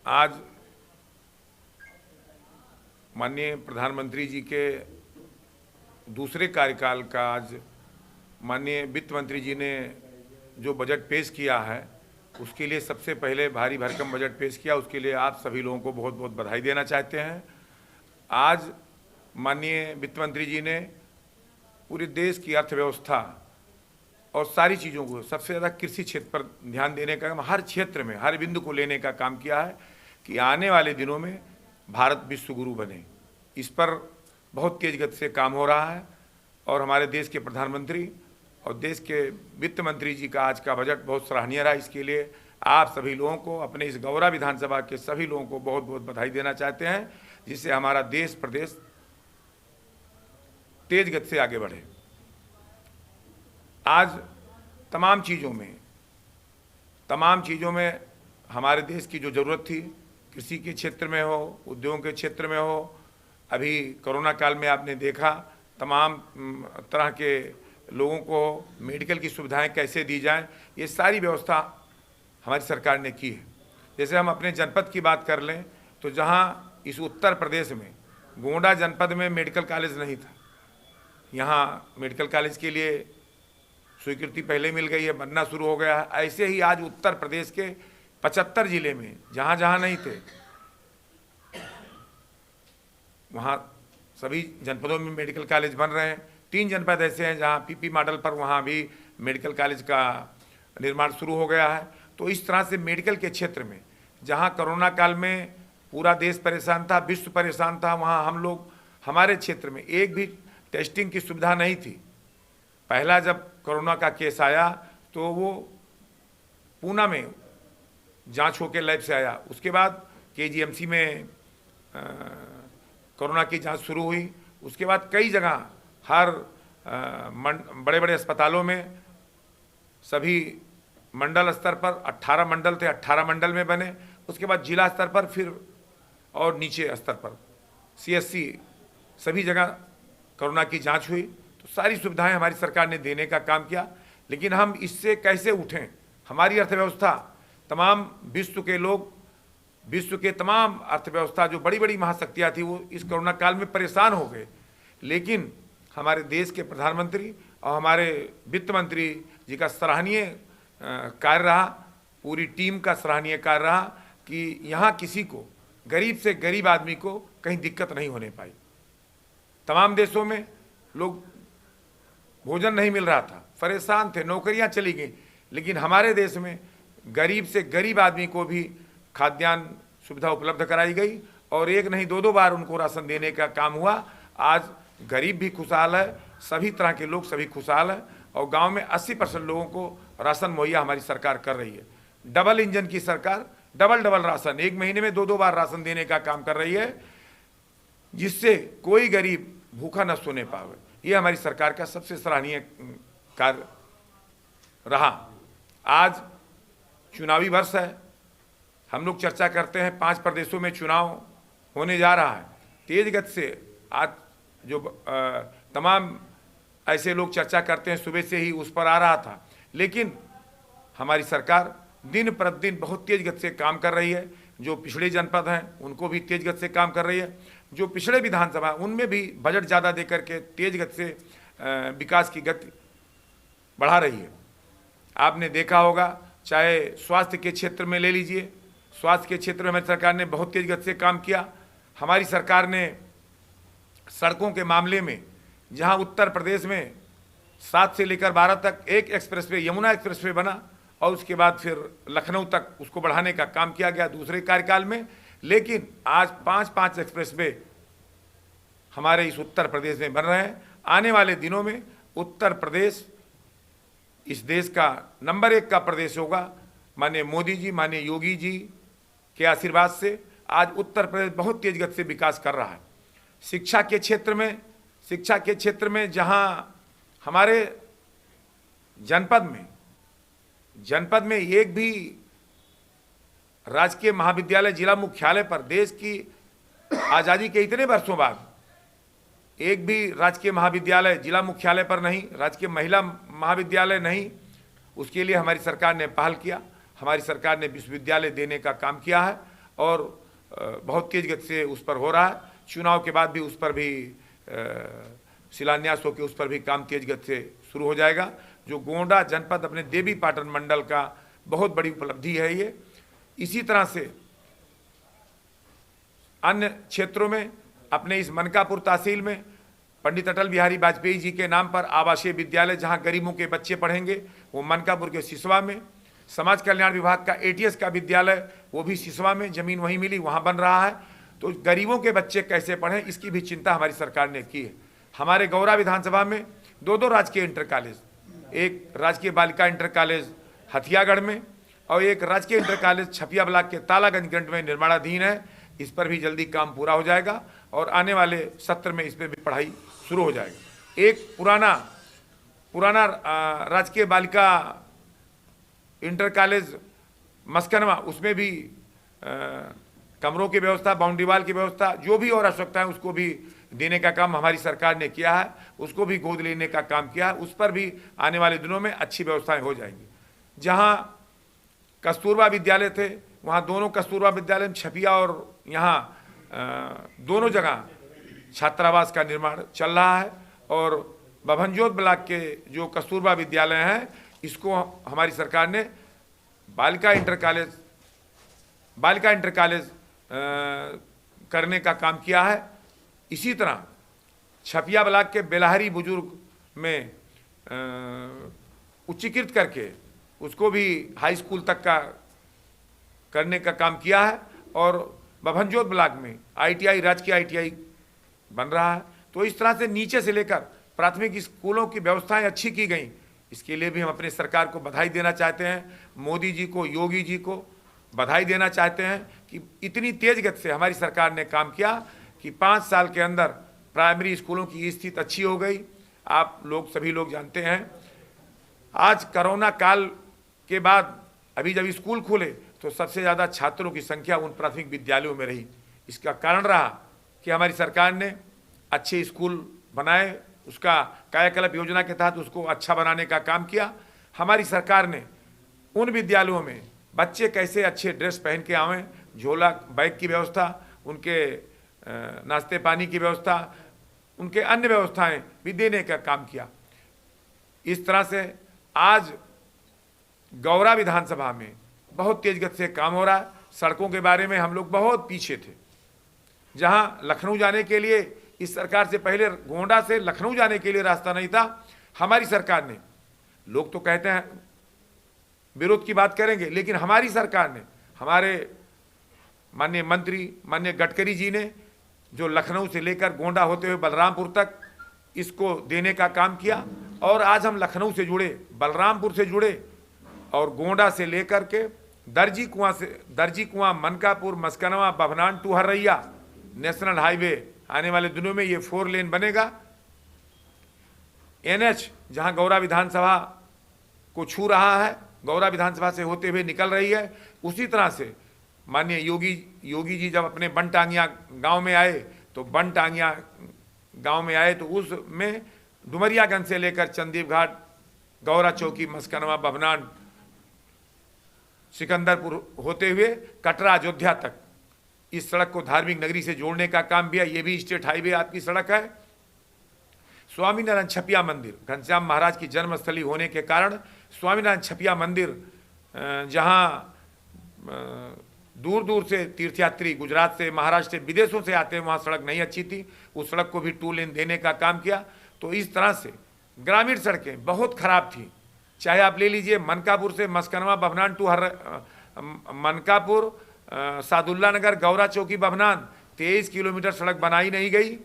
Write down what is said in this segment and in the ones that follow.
आज माननीय प्रधानमंत्री जी के दूसरे कार्यकाल का आज माननीय वित्त मंत्री जी ने जो बजट पेश किया है उसके लिए सबसे पहले भारी भरकम बजट पेश किया, उसके लिए आप सभी लोगों को बहुत बहुत बधाई देना चाहते हैं। आज माननीय वित्त मंत्री जी ने पूरे देश की अर्थव्यवस्था और सारी चीज़ों को, सबसे ज़्यादा कृषि क्षेत्र पर ध्यान देने का, हर क्षेत्र में हर बिंदु को लेने का काम किया है कि आने वाले दिनों में भारत विश्व गुरु बने। इस पर बहुत तेज गति से काम हो रहा है और हमारे देश के प्रधानमंत्री और देश के वित्त मंत्री जी का आज का बजट बहुत सराहनीय रहा। इसके लिए आप सभी लोगों को, अपने इस गौरा विधानसभा के सभी लोगों को बहुत बहुत बधाई देना चाहते हैं, जिससे हमारा देश प्रदेश तेज गति से आगे बढ़े। आज तमाम चीज़ों में हमारे देश की जो ज़रूरत थी, कृषि के क्षेत्र में हो, उद्योगों के क्षेत्र में हो, अभी कोरोना काल में आपने देखा तमाम तरह के लोगों को मेडिकल की सुविधाएं कैसे दी जाएं, ये सारी व्यवस्था हमारी सरकार ने की है। जैसे हम अपने जनपद की बात कर लें तो जहां इस उत्तर प्रदेश में गोंडा जनपद में मेडिकल कॉलेज नहीं था, यहाँ मेडिकल कॉलेज के लिए स्वीकृति पहले मिल गई है, बनना शुरू हो गया है। ऐसे ही आज उत्तर प्रदेश के 75 जिले में जहाँ जहाँ नहीं थे वहाँ सभी जनपदों में मेडिकल कॉलेज बन रहे हैं। 3 जनपद ऐसे हैं जहाँ पीपी मॉडल पर वहाँ भी मेडिकल कॉलेज का निर्माण शुरू हो गया है। तो इस तरह से मेडिकल के क्षेत्र में जहाँ कोरोना काल में पूरा देश परेशान था, विश्व परेशान था, वहाँ हम लोग, हमारे क्षेत्र में एक भी टेस्टिंग की सुविधा नहीं थी। पहला जब कोरोना का केस आया तो वो पूना में जांच होकर लैब से आया, उसके बाद केजीएमसी में कोरोना की जांच शुरू हुई। उसके बाद कई जगह हर बड़े बड़े अस्पतालों में सभी मंडल स्तर पर 18 मंडल थे, 18 मंडल में बने। उसके बाद जिला स्तर पर फिर और नीचे स्तर पर सीएससी सभी जगह कोरोना की जांच हुई। तो सारी सुविधाएं हमारी सरकार ने देने का काम किया। लेकिन हम इससे कैसे उठें? हमारी अर्थव्यवस्था, तमाम विश्व के लोग, विश्व के तमाम अर्थव्यवस्था जो बड़ी बड़ी महाशक्तियाँ थी वो इस कोरोना काल में परेशान हो गए। लेकिन हमारे देश के प्रधानमंत्री और हमारे वित्त मंत्री जी का सराहनीय कार्य रहा, पूरी टीम का सराहनीय कार्य रहा कि यहाँ किसी को, गरीब से गरीब आदमी को कहीं दिक्कत नहीं होने पाई। तमाम देशों में लोग भोजन नहीं मिल रहा था, परेशान थे, नौकरियां चली गई, लेकिन हमारे देश में गरीब से गरीब आदमी को भी खाद्यान्न सुविधा उपलब्ध कराई गई और एक नहीं 2-2 बार उनको राशन देने का काम हुआ। आज गरीब भी खुशहाल है, सभी तरह के लोग सभी खुशहाल हैं और गांव में 80% लोगों को राशन मुहैया हमारी सरकार कर रही है। डबल इंजन की सरकार डबल राशन, एक महीने में 2-2 बार राशन देने का काम कर रही है, जिससे कोई गरीब भूखा न सोने पावे। ये हमारी सरकार का सबसे सराहनीय कार्य रहा। आज चुनावी वर्ष है, हम लोग चर्चा करते हैं 5 प्रदेशों में चुनाव होने जा रहा है। तेज गति से आज जो तमाम ऐसे लोग चर्चा करते हैं, सुबह से ही उस पर आ रहा था। लेकिन हमारी सरकार दिन प्रतिदिन बहुत तेज गति से काम कर रही है। जो पिछड़े जनपद हैं उनको भी तेज गति से काम कर रही है, जो पिछड़े विधानसभा उनमें भी बजट ज़्यादा देकर के तेज गति से विकास की गति बढ़ा रही है। आपने देखा होगा, चाहे स्वास्थ्य के क्षेत्र में ले लीजिए, स्वास्थ्य के क्षेत्र में हमारी सरकार ने बहुत तेज गति से काम किया। हमारी सरकार ने सड़कों के मामले में, जहां उत्तर प्रदेश में 7 से लेकर 12 तक एक एक्सप्रेसवे, यमुना एक्सप्रेसवे बना और उसके बाद फिर लखनऊ तक उसको बढ़ाने का काम किया गया दूसरे कार्यकाल में। लेकिन आज 5-5 एक्सप्रेसवे हमारे इस उत्तर प्रदेश में बन रहे हैं। आने वाले दिनों में उत्तर प्रदेश इस देश का नंबर 1 का प्रदेश होगा। माननीय मोदी जी, माननीय योगी जी के आशीर्वाद से आज उत्तर प्रदेश बहुत तेज गति से विकास कर रहा है। शिक्षा के क्षेत्र में जहां हमारे जनपद में एक भी राजकीय महाविद्यालय जिला मुख्यालय पर, देश की आज़ादी के इतने वर्षों बाद एक भी राजकीय महाविद्यालय जिला मुख्यालय पर नहीं, राजकीय महिला महाविद्यालय नहीं, उसके लिए हमारी सरकार ने पहल किया। हमारी सरकार ने विश्वविद्यालय देने का काम किया है और बहुत तेज गति से उस पर हो रहा है। चुनाव के बाद भी उस पर भी शिलान्यास होकर उस पर भी काम तेज गति से शुरू हो जाएगा। जो गोंडा जनपद अपने देवी पाटन मंडल का बहुत बड़ी उपलब्धि है ये। इसी तरह से अन्य क्षेत्रों में अपने इस मनकापुर तहसील में पंडित अटल बिहारी वाजपेयी जी के नाम पर आवासीय विद्यालय जहां गरीबों के बच्चे पढ़ेंगे वो मनकापुर के सिसवा में। समाज कल्याण विभाग का एटीएस का विद्यालय वो भी सिसवा में, जमीन वहीं मिली वहां बन रहा है। तो गरीबों के बच्चे कैसे पढ़ें इसकी भी चिंता हमारी सरकार ने की है। हमारे गौरा विधानसभा में दो राजकीय इंटर कॉलेज, एक राजकीय बालिका इंटर कॉलेज हथियागढ़ में और एक राजकीय इंटर कॉलेज छपिया ब्लॉक के तालागंज ग्रांट में निर्माणाधीन है। इस पर भी जल्दी काम पूरा हो जाएगा और आने वाले सत्र में इस पर भी पढ़ाई शुरू हो जाएगा। एक पुराना राजकीय बालिका इंटर कॉलेज मस्कनवा, उसमें भी कमरों की व्यवस्था, बाउंड्री वाल की व्यवस्था, जो भी और आवश्यकता है उसको भी देने का काम हमारी सरकार ने किया है। उसको भी गोद लेने का काम किया है। उस पर भी आने वाले दिनों में अच्छी व्यवस्थाएं हो जाएंगी। जहां कस्तूरबा विद्यालय थे वहां दोनों कस्तूरबा विद्यालय में छपिया और यहाँ दोनों जगह छात्रावास का निर्माण चल रहा है। और बभनजोत ब्लॉक के जो कस्तूरबा विद्यालय हैं इसको हमारी सरकार ने बालिका इंटर कॉलेज करने का काम किया है। इसी तरह छपिया ब्लॉक के बेलाहरी बुजुर्ग में उच्चीकृत करके उसको भी हाई स्कूल तक का करने का काम किया है। और बभनजोत ब्लॉक में आईटीआई, राजकीय आईटीआई बन रहा है। तो इस तरह से नीचे से लेकर प्राथमिक स्कूलों की व्यवस्थाएं अच्छी की गई। इसके लिए भी हम अपनी सरकार को बधाई देना चाहते हैं। मोदी जी को, योगी जी को बधाई देना चाहते हैं कि इतनी तेज गति से हमारी सरकार ने काम किया कि 5 साल के अंदर प्राइमरी स्कूलों की स्थिति अच्छी हो गई। आप लोग सभी लोग जानते हैं आज कोरोना काल के बाद अभी जब स्कूल खुले तो सबसे ज़्यादा छात्रों की संख्या उन प्राथमिक विद्यालयों में रही। इसका कारण रहा कि हमारी सरकार ने अच्छे स्कूल बनाए, उसका कायाकल्प योजना के तहत उसको अच्छा बनाने का काम किया। हमारी सरकार ने उन विद्यालयों में बच्चे कैसे अच्छे ड्रेस पहन के आवें, झोला बैग की व्यवस्था, उनके नाश्ते पानी की व्यवस्था, उनके अन्य व्यवस्थाएं भी देने का काम किया। इस तरह से आज गौरा विधानसभा में बहुत तेज गति से काम हो रहा है। सड़कों के बारे में हम लोग बहुत पीछे थे। जहां लखनऊ जाने के लिए इस सरकार से पहले गोंडा से लखनऊ जाने के लिए रास्ता नहीं था, हमारी सरकार ने, लोग तो कहते हैं विरोध की बात करेंगे, लेकिन हमारी सरकार ने, हमारे माननीय मंत्री माननीय गडकरी जी ने जो लखनऊ से लेकर गोंडा होते हुए बलरामपुर तक इसको देने का काम किया। और आज हम लखनऊ से जुड़े, बलरामपुर से जुड़े और गोंडा से लेकर के Darji Kuan, Mankapur, Maskanwa, Babhnan to Harraiya national highway आने वाले दिनों में ये 4 लेन बनेगा। एनएच जहां गौरा विधानसभा को छू रहा है, गौरा विधानसभा से होते हुए निकल रही है। उसी तरह से माननीय योगी जी जब अपने बनटांगिया गांव में आए तो बनटांगिया गांव में आए तो उसमें डुमरियागंज से लेकर चंदीप घाट, गौरा चौकी, मस्कनवा, बभनान, सिकंदरपुर होते हुए कटरा, अयोध्या तक इस सड़क को धार्मिक नगरी से जोड़ने का काम भी है। ये भी स्टेट हाईवे आपकी सड़क है। स्वामीनारायण छपिया मंदिर, घनश्याम महाराज की जन्मस्थली होने के कारण स्वामीनारायण छपिया मंदिर, जहाँ दूर दूर से तीर्थयात्री गुजरात से, महाराष्ट्र से, विदेशों से आते हैं, वहाँ सड़क नहीं अच्छी थी, उस सड़क को भी 2 लेन देने का काम किया। तो इस तरह से ग्रामीण सड़कें बहुत खराब थी। चाहे आप ले लीजिए मनकापुर से मस्कनवा, बभनान टू मनकापुर, सादुल्ला नगर, गौरा चौकी, बभनान 23 किलोमीटर सड़क बनाई नहीं गई।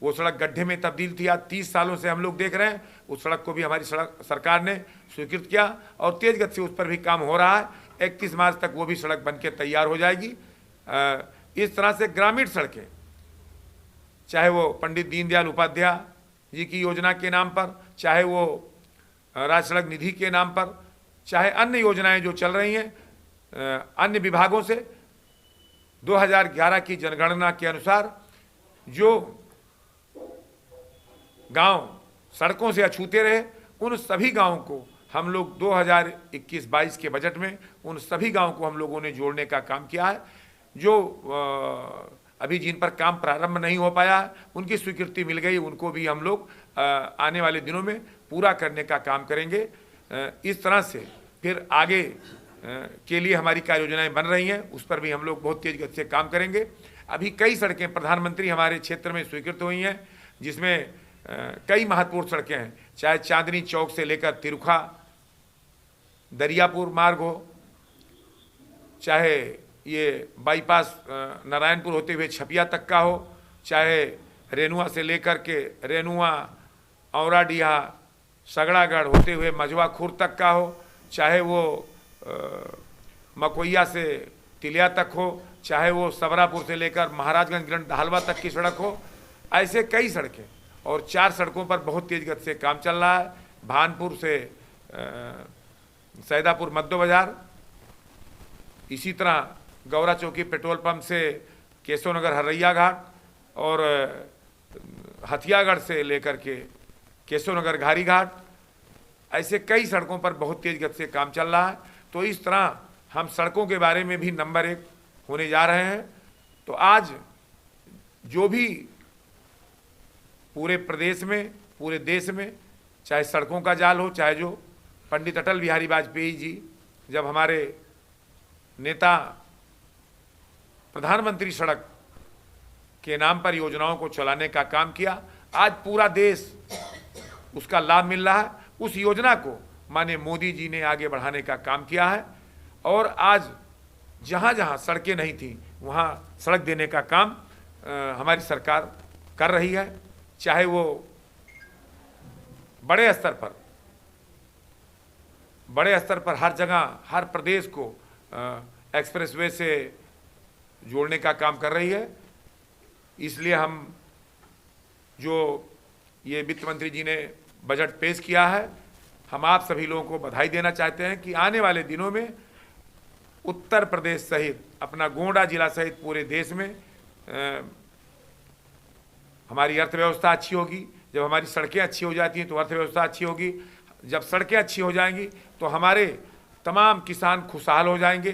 वो सड़क गड्ढे में तब्दील थी। आज 30 सालों से हम लोग देख रहे हैं। उस सड़क को भी हमारी सरकार ने स्वीकृत किया और तेज गति से उस पर भी काम हो रहा है। 31 मार्च तक वो भी सड़क बनके तैयार हो जाएगी। इस तरह से ग्रामीण सड़कें, चाहे वो पंडित दीनदयाल उपाध्याय जी की योजना के नाम पर, चाहे वो राज्य सड़क निधि के नाम पर, चाहे अन्य योजनाएं जो चल रही हैं अन्य विभागों से, 2011 की जनगणना के अनुसार जो गांव सड़कों से अछूते रहे उन सभी गांवों को हम लोग 2021-22 के बजट में उन सभी गांवों को हम लोगों ने जोड़ने का काम किया है। जो अभी जिन पर काम प्रारंभ नहीं हो पाया उनकी स्वीकृति मिल गई, उनको भी हम लोग आने वाले दिनों में पूरा करने का काम करेंगे। इस तरह से फिर आगे के लिए हमारी कार्य योजनाएं बन रही हैं, उस पर भी हम लोग बहुत तेज गति से काम करेंगे। अभी कई सड़कें प्रधानमंत्री हमारे क्षेत्र में स्वीकृत हुई हैं, जिसमें कई महत्वपूर्ण सड़कें हैं, चाहे चांदनी चौक से लेकर तिरुखा दरियापुर मार्ग हो, चाहे ये बाईपास नारायणपुर होते हुए छपिया तक का हो, चाहे रेनुआ से लेकर के रेनुआ औराडीहा सगड़ागढ़ होते हुए मझवा खुर्द तक का हो, चाहे वो मकोइया से तिलिया तक हो, चाहे वो सबरापुर से लेकर महाराजगंज ग्रंथ ढालवा तक की सड़क हो। ऐसे कई सड़कें और 4 सड़कों पर बहुत तेज गति से काम चल रहा है। भानपुर से सैदापुर मध्य बाजार, इसी तरह गौरा चौकी पेट्रोल पंप से केशवनगर हरैया घाट और हथियागढ़ से लेकर के केशवनगर घारी घाट, ऐसे कई सड़कों पर बहुत तेज गति से काम चल रहा है। तो इस तरह हम सड़कों के बारे में भी नंबर 1 होने जा रहे हैं। तो आज जो भी पूरे प्रदेश में, पूरे देश में चाहे सड़कों का जाल हो, चाहे जो पंडित अटल बिहारी वाजपेयी जी जब हमारे नेता प्रधानमंत्री सड़क के नाम पर योजनाओं को चलाने का काम किया, आज पूरा देश उसका लाभ मिल रहा है। उस योजना को माननीय मोदी जी ने आगे बढ़ाने का काम किया है और आज जहाँ जहाँ सड़कें नहीं थी वहाँ सड़क देने का काम हमारी सरकार कर रही है। चाहे वो बड़े स्तर पर हर जगह हर प्रदेश को एक्सप्रेसवे से जोड़ने का काम कर रही है। इसलिए हम जो ये वित्त मंत्री जी ने बजट पेश किया है, हम आप सभी लोगों को बधाई देना चाहते हैं कि आने वाले दिनों में उत्तर प्रदेश सहित अपना गोंडा जिला सहित पूरे देश में हमारी अर्थव्यवस्था अच्छी होगी। जब हमारी सड़कें अच्छी हो जाती हैं तो अर्थव्यवस्था अच्छी होगी। जब सड़कें अच्छी हो जाएंगी तो हमारे तमाम किसान खुशहाल हो जाएंगे।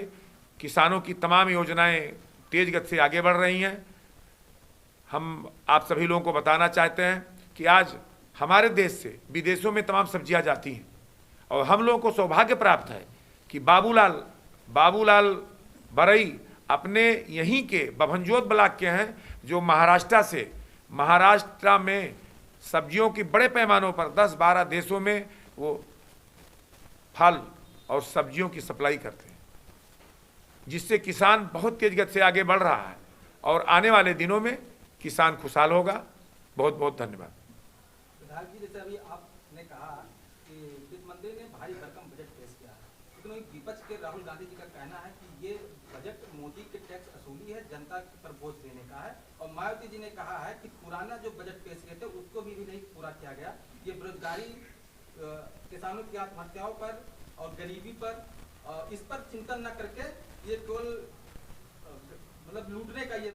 किसानों की तमाम योजनाएं तेज गति से आगे बढ़ रही हैं। हम आप सभी लोगों को बताना चाहते हैं कि आज हमारे देश से विदेशों में तमाम सब्जियां जाती हैं और हम लोगों को सौभाग्य प्राप्त है कि बाबूलाल बरई अपने यहीं के बभंजोत ब्लॉक के हैं, जो महाराष्ट्र में सब्जियों की बड़े पैमानों पर 10-12 देशों में वो फल और सब्जियों की सप्लाई करते हैं, जिससे किसान बहुत तेज गति से आगे बढ़ रहा है और आने वाले दिनों में किसान खुशहाल होगा। बहुत बहुत धन्यवाद। विधायक जी, जैसे अभी आपने कहा कि वित्त मंत्री ने भारी भरकम बजट पेश किया है, लेकिन विपक्ष के राहुल गांधी जी का कहना है कि ये बजट मोदी के टैक्स वसूली है, जनता पर बोझ देने का है। और मायावती जी ने कहा है कि पुराना जो बजट पेश किए थे उसको भी नहीं पूरा किया गया। ये बेरोजगारी, किसानों की आत्महत्याओं पर और गरीबी पर, इस पर चिंतन न करके ये टोल मतलब लूटने का ये